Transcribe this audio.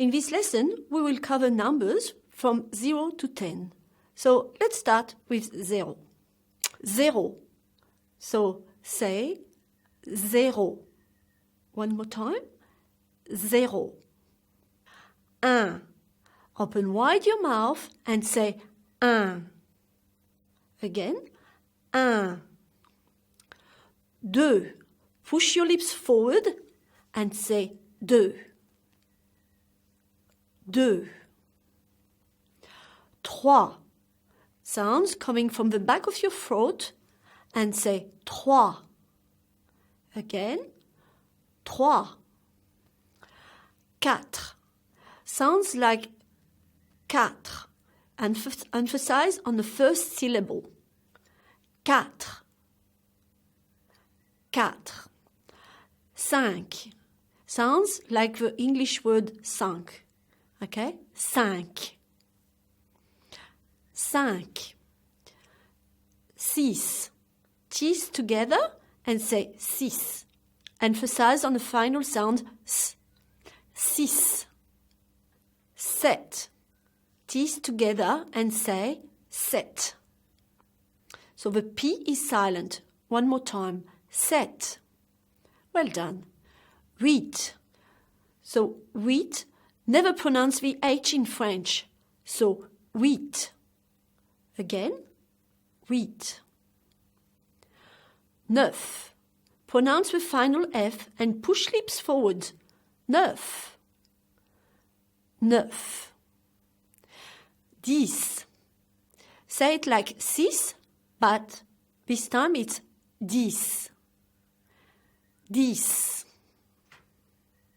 In this lesson, we will cover numbers from 0 to 10. So let's start with 0. 0. So say 0. One more time. 0. 1. Open wide your mouth and say 1. Again. 1. 2. Push your lips forward and say deux. Deux. Trois. Sounds coming from the back of your throat and say trois. Again. Trois. Quatre. Sounds like quatre. Emphasize on the first syllable. Quatre. Quatre. Cinq. Sounds like the English word sank. Okay? Cinq. Cinq. Six. Teeth together and say six. Emphasize on the final sound s. Six. Sept. Teeth together and say sept. So the P is silent. One more time. Sept. Well done. Huit. So huit, never pronounce the H in French. So huit. Again. Huit. Neuf. Pronounce the final F and push lips forward. Neuf. Neuf. Dix. Say it like six, but this time it's dix. Dix.